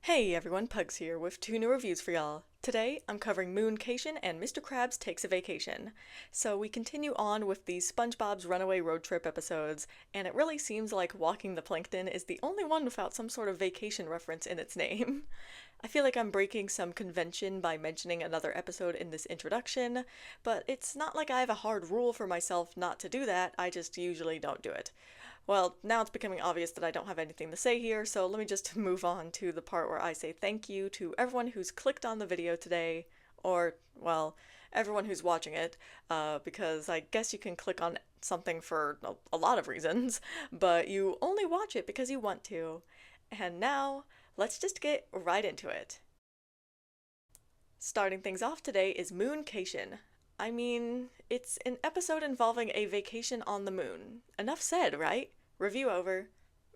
Hey everyone, Pugs here with two new reviews for y'all. Today, I'm covering Mooncation and Mr. Krabs Takes a Vacation. So we continue on with the SpongeBob's Runaway Road Trip episodes, and it really seems like Walking the Plankton is the only one without some sort of vacation reference in its name. I feel like I'm breaking some convention by mentioning another episode in this introduction, but it's not like I have a hard rule for myself not to do that, I just usually don't do it. Well, now it's becoming obvious that I don't have anything to say here, so let me just move on to the part where I say thank you to everyone who's clicked on the video today, or, well, everyone who's watching it, because I guess you can click on something for a lot of reasons, but you only watch it because you want to. And now, let's just get right into it. Starting things off today is Mooncation. I mean, it's an episode involving a vacation on the moon. Enough said, right? Review over.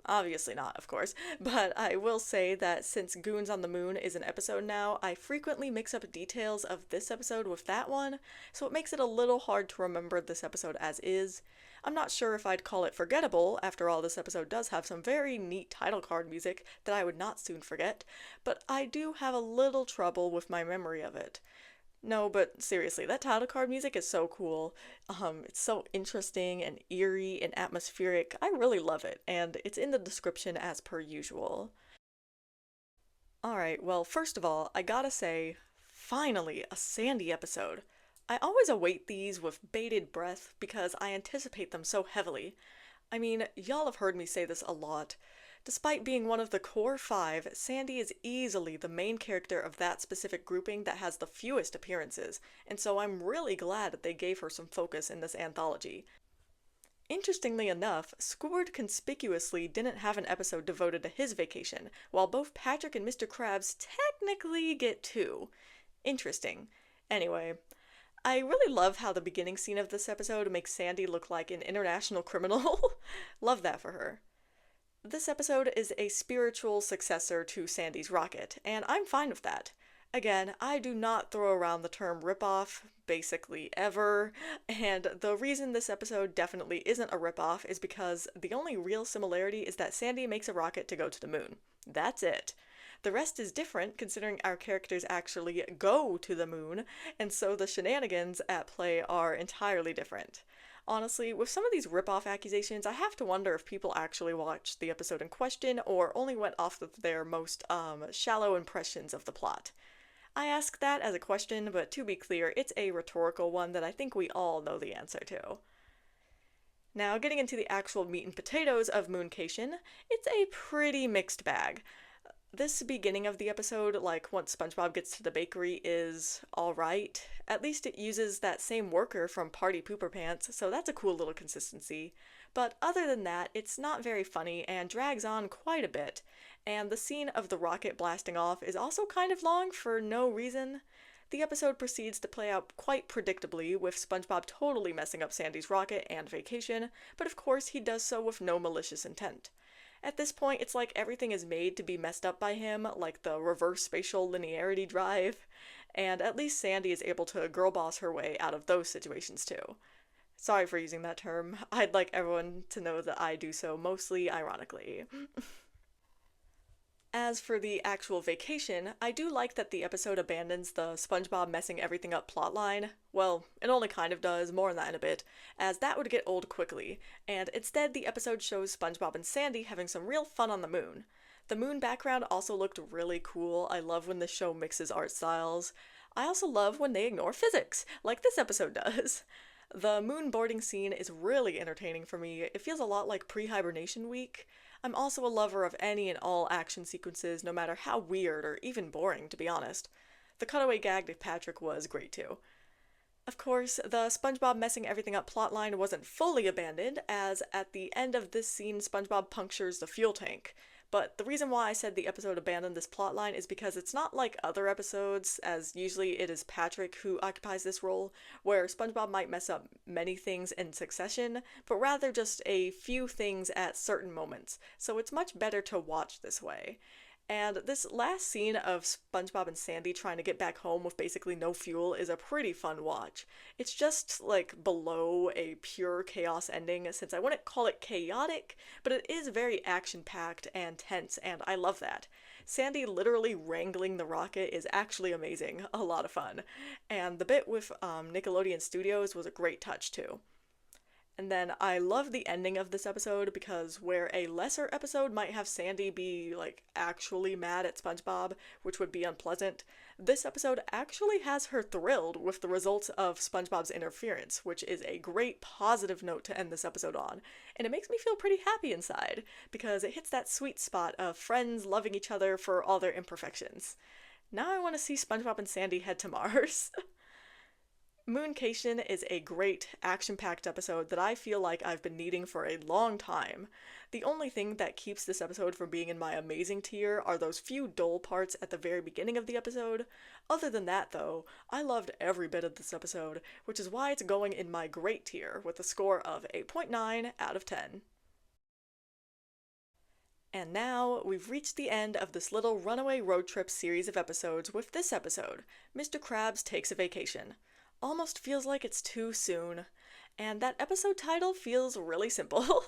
Obviously not, of course, but I will say that since Goons on the Moon is an episode now, I frequently mix up details of this episode with that one, so it makes it a little hard to remember this episode as is. I'm not sure if I'd call it forgettable, after all, this episode does have some very neat title card music that I would not soon forget, but I do have a little trouble with my memory of it. No, but seriously, that title card music is so cool. It's so interesting and eerie and atmospheric. I really love it, and it's in the description as per usual. Alright, well, first of all, I gotta say, finally, a Sandy episode. I always await these with bated breath because I anticipate them so heavily. I mean, y'all have heard me say this a lot. Despite being one of the core five, Sandy is easily the main character of that specific grouping that has the fewest appearances, and so I'm really glad that they gave her some focus in this anthology. Interestingly enough, Squidward conspicuously didn't have an episode devoted to his vacation, while both Patrick and Mr. Krabs technically get two. Interesting. Anyway, I really love how the beginning scene of this episode makes Sandy look like an international criminal. Love that for her. This episode is a spiritual successor to Sandy's Rocket, and I'm fine with that. Again, I do not throw around the term ripoff, basically ever, and the reason this episode definitely isn't a ripoff is because the only real similarity is that Sandy makes a rocket to go to the moon. That's it. The rest is different considering our characters actually go to the moon, and so the shenanigans at play are entirely different. Honestly, with some of these rip-off accusations, I have to wonder if people actually watched the episode in question or only went off of their most, shallow impressions of the plot. I ask that as a question, but to be clear, it's a rhetorical one that I think we all know the answer to. Now, getting into the actual meat and potatoes of Mooncation, it's a pretty mixed bag. This beginning of the episode, like once SpongeBob gets to the bakery, is alright. At least it uses that same worker from Party Pooper Pants, so that's a cool little consistency. But other than that, it's not very funny and drags on quite a bit. And the scene of the rocket blasting off is also kind of long for no reason. The episode proceeds to play out quite predictably, with SpongeBob totally messing up Sandy's rocket and vacation, but of course he does so with no malicious intent. At this point, it's like everything is made to be messed up by him, like the reverse spatial linearity drive, and at least Sandy is able to girl boss her way out of those situations too. Sorry for using that term. I'd like everyone to know that I do so mostly ironically. As for the actual vacation, I do like that the episode abandons the SpongeBob messing everything up plotline. Well, it only kind of does, more on that in a bit, as that would get old quickly, and instead the episode shows SpongeBob and Sandy having some real fun on the moon. The moon background also looked really cool. I love when the show mixes art styles. I also love when they ignore physics, like this episode does. The moon boarding scene is really entertaining for me. It feels a lot like pre-hibernation week. I'm also a lover of any and all action sequences, no matter how weird or even boring, to be honest. The cutaway gag to Patrick was great too. Of course, the SpongeBob messing everything up plotline wasn't fully abandoned, as at the end of this scene, SpongeBob punctures the fuel tank. But the reason why I said the episode abandoned this plotline is because it's not like other episodes, as usually it is Patrick who occupies this role, where SpongeBob might mess up many things in succession, but rather just a few things at certain moments, so it's much better to watch this way. And this last scene of SpongeBob and Sandy trying to get back home with basically no fuel is a pretty fun watch. It's just like below a pure chaos ending, since I wouldn't call it chaotic, but it is very action-packed and tense, and I love that. Sandy literally wrangling the rocket is actually amazing, a lot of fun. And the bit with Nickelodeon Studios was a great touch too. And then I love the ending of this episode because where a lesser episode might have Sandy be like actually mad at SpongeBob, which would be unpleasant, this episode actually has her thrilled with the results of SpongeBob's interference, which is a great positive note to end this episode on. And it makes me feel pretty happy inside because it hits that sweet spot of friends loving each other for all their imperfections. Now I want to see SpongeBob and Sandy head to Mars. Mooncation is a great, action packed episode that I feel like I've been needing for a long time. The only thing that keeps this episode from being in my amazing tier are those few dull parts at the very beginning of the episode. Other than that, though, I loved every bit of this episode, which is why it's going in my great tier with a score of 8.9 out of 10. And now, we've reached the end of this little runaway road trip series of episodes with this episode, Mr. Krabs Takes a Vacation. Almost feels like it's too soon, and that episode title feels really simple.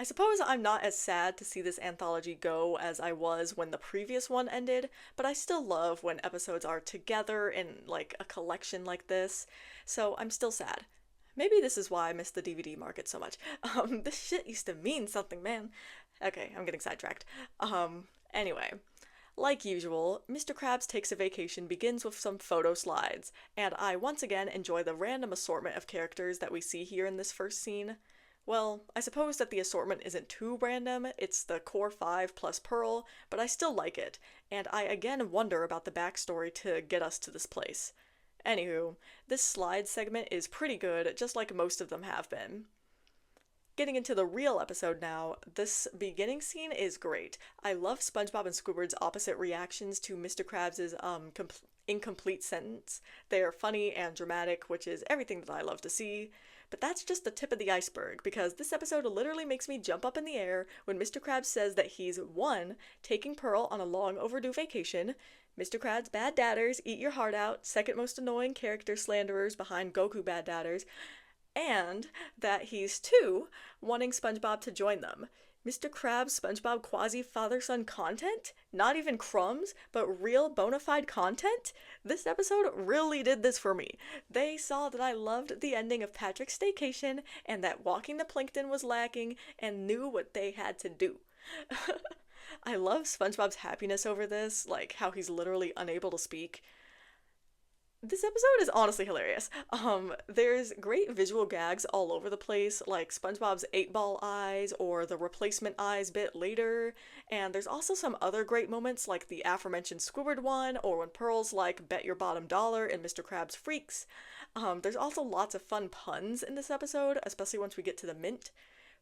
I suppose I'm not as sad to see this anthology go as I was when the previous one ended, but I still love when episodes are together in like a collection like this, so I'm still sad. Maybe this is why I miss the DVD market so much. This shit used to mean something, man. Okay, I'm getting sidetracked. Anyway. Like usual, Mr. Krabs Takes a Vacation begins with some photo slides, and I once again enjoy the random assortment of characters that we see here in this first scene. Well, I suppose that the assortment isn't too random, it's the core 5 plus Pearl, but I still like it, and I again wonder about the backstory to get us to this place. Anywho, this slide segment is pretty good, just like most of them have been. Getting into the real episode now, this beginning scene is great. I love SpongeBob and Squidward's opposite reactions to Mr. Krabs' incomplete sentence. They are funny and dramatic, which is everything that I love to see. But that's just the tip of the iceberg, because this episode literally makes me jump up in the air when Mr. Krabs says that he's 1. Taking Pearl on a long overdue vacation, Mr. Krabs bad dadders, eat your heart out, second most annoying character slanderers behind Goku bad dadders, and that he's 2, wanting SpongeBob to join them. Mr. Krabs SpongeBob quasi-father-son content? Not even crumbs, but real bona fide content? This episode really did this for me. They saw that I loved the ending of Patrick's Staycation and that Walking the Plankton was lacking and knew what they had to do. I love SpongeBob's happiness over this, like how he's literally unable to speak. This episode is honestly hilarious. There's great visual gags all over the place, like SpongeBob's 8-ball eyes or the replacement eyes bit later, and there's also some other great moments like the aforementioned Squidward one, or when Pearl's like bet your bottom dollar in Mr. Krabs Freaks. There's also lots of fun puns in this episode, especially once we get to the mint.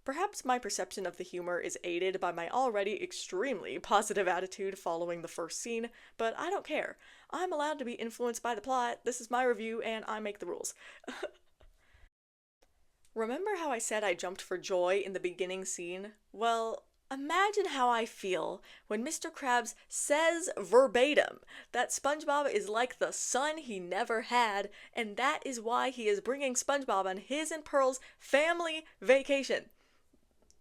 Perhaps my perception of the humor is aided by my already extremely positive attitude following the first scene, but I don't care. I'm allowed to be influenced by the plot, this is my review, and I make the rules. Remember how I said I jumped for joy in the beginning scene? Well, imagine how I feel when Mr. Krabs says verbatim that SpongeBob is like the son he never had, and that is why he is bringing SpongeBob on his and Pearl's family vacation.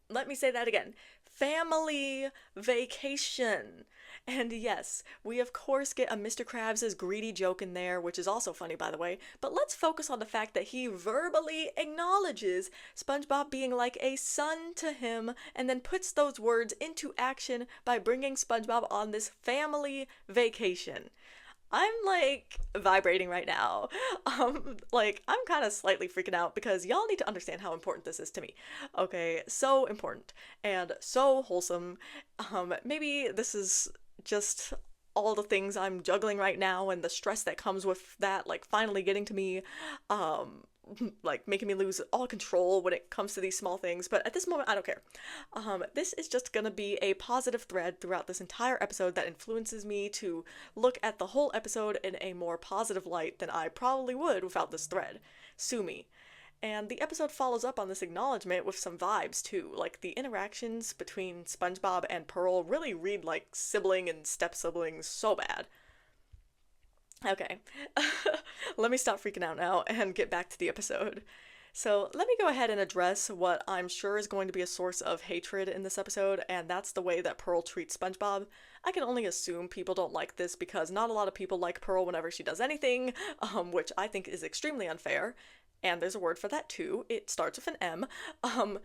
Let me say that again. Family vacation. And yes, we of course get a Mr. Krabs' greedy joke in there, which is also funny by the way, but let's focus on the fact that he verbally acknowledges SpongeBob being like a son to him and then puts those words into action by bringing SpongeBob on this family vacation. I'm like vibrating right now. I'm kind of slightly freaking out because y'all need to understand how important this is to me. Okay, so important and so wholesome. Maybe this is just all the things I'm juggling right now and the stress that comes with that, like finally getting to me, like making me lose all control when it comes to these small things, but at this moment I don't care. This is just gonna be a positive thread throughout this entire episode that influences me to look at the whole episode in a more positive light than I probably would without this thread. Sue me. And the episode follows up on this acknowledgement with some vibes too, like the interactions between SpongeBob and Pearl really read like sibling and step-siblings so bad. Okay, let me stop freaking out now and get back to the episode. So let me go ahead and address what I'm sure is going to be a source of hatred in this episode, and that's the way that Pearl treats SpongeBob. I can only assume people don't like this because not a lot of people like Pearl whenever she does anything, which I think is extremely unfair. And there's a word for that too. It starts with an M. Um,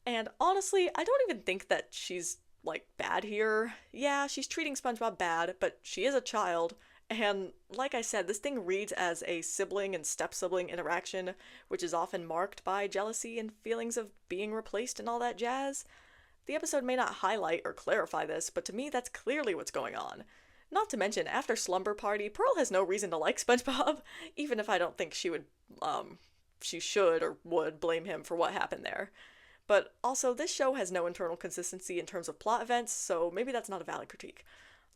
and honestly, I don't even think that she's like bad here. Yeah, she's treating SpongeBob bad, but she is a child. And like I said, this thing reads as a sibling and step sibling interaction, which is often marked by jealousy and feelings of being replaced and all that jazz. The episode may not highlight or clarify this, but to me, that's clearly what's going on. Not to mention, after Slumber Party, Pearl has no reason to like SpongeBob, even if I don't think she should or would blame him for what happened there. But also, this show has no internal consistency in terms of plot events, so maybe that's not a valid critique.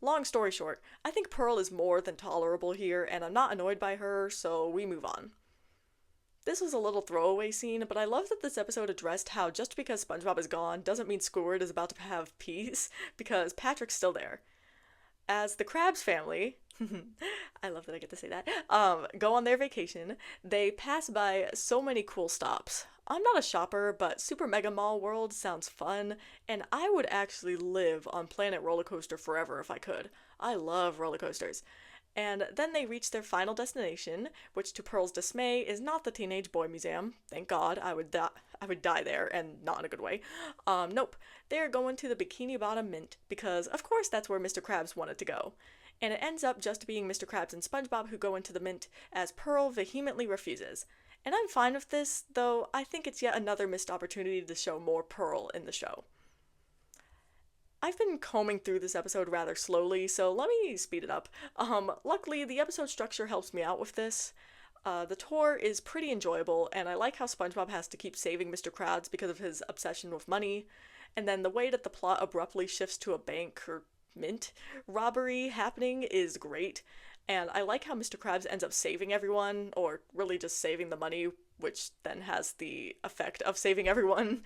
Long story short, I think Pearl is more than tolerable here, and I'm not annoyed by her, so we move on. This was a little throwaway scene, but I love that this episode addressed how just because SpongeBob is gone doesn't mean Squidward is about to have peace, because Patrick's still there. As the Krabs family, I love that I get to say that, go on their vacation, they pass by so many cool stops. I'm not a shopper, but Super Mega Mall World sounds fun, and I would actually live on Planet Roller Coaster forever if I could. I love roller coasters. And then they reach their final destination, which to Pearl's dismay is not the Teenage Boy Museum. Thank God, I would die there, and not in a good way. Nope. They're going to the Bikini Bottom Mint, because of course that's where Mr. Krabs wanted to go. And it ends up just being Mr. Krabs and SpongeBob who go into the mint, as Pearl vehemently refuses. And I'm fine with this, though I think it's yet another missed opportunity to show more Pearl in the show. I've been combing through this episode rather slowly, so let me speed it up. Luckily, the episode structure helps me out with this. The tour is pretty enjoyable, and I like how SpongeBob has to keep saving Mr. Krabs because of his obsession with money. And then the way that the plot abruptly shifts to a bank or mint robbery happening is great. And I like how Mr. Krabs ends up saving everyone, or really just saving the money, which then has the effect of saving everyone.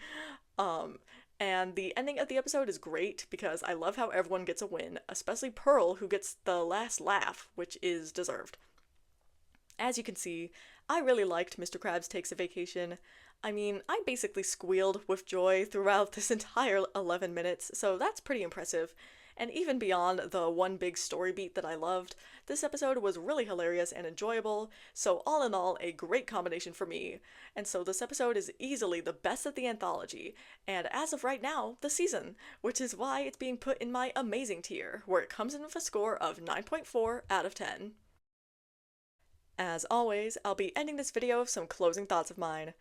And the ending of the episode is great because I love how everyone gets a win, especially Pearl, who gets the last laugh, which is deserved. As you can see, I really liked Mr. Krabs Takes a Vacation. I mean, I basically squealed with joy throughout this entire 11 minutes, so that's pretty impressive. And even beyond the one big story beat that I loved, this episode was really hilarious and enjoyable, so all in all, a great combination for me. And so this episode is easily the best of the anthology, and as of right now, the season, which is why it's being put in my amazing tier, where it comes in with a score of 9.4 out of 10. As always, I'll be ending this video with some closing thoughts of mine.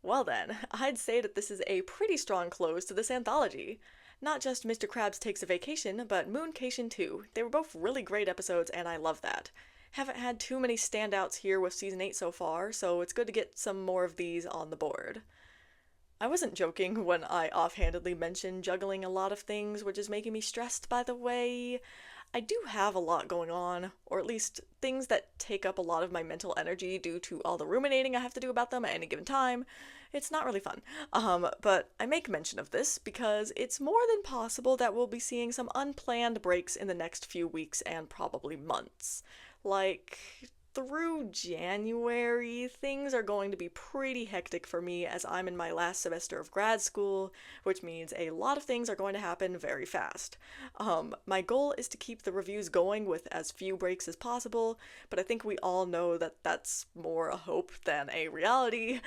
Well then, I'd say that this is a pretty strong close to this anthology. Not just Mr. Krabs Takes a Vacation, but Mooncation too. They were both really great episodes, and I love that. Haven't had too many standouts here with Season 8 so far, so it's good to get some more of these on the board. I wasn't joking when I offhandedly mentioned juggling a lot of things, which is making me stressed, by the way. I do have a lot going on, or at least things that take up a lot of my mental energy due to all the ruminating I have to do about them at any given time. It's not really fun. But I make mention of this because it's more than possible that we'll be seeing some unplanned breaks in the next few weeks and probably months. Like, through January, things are going to be pretty hectic for me as I'm in my last semester of grad school, which means a lot of things are going to happen very fast. My goal is to keep the reviews going with as few breaks as possible, but I think we all know that that's more a hope than a reality.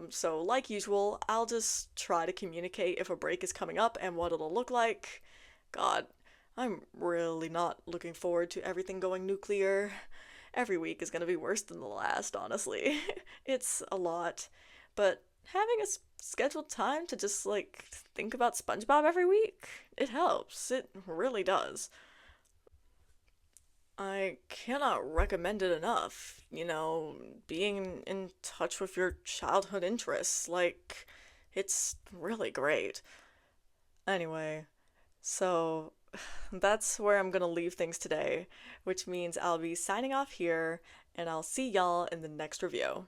So like usual, I'll just try to communicate if a break is coming up and what it'll look like. God, I'm really not looking forward to everything going nuclear. Every week is going to be worse than the last, honestly. It's a lot. But having a scheduled time to just, like, think about SpongeBob every week, it helps. It really does. I cannot recommend it enough. Being in touch with your childhood interests. Like, it's really great. Anyway, so that's where I'm gonna leave things today, which means I'll be signing off here, and I'll see y'all in the next review.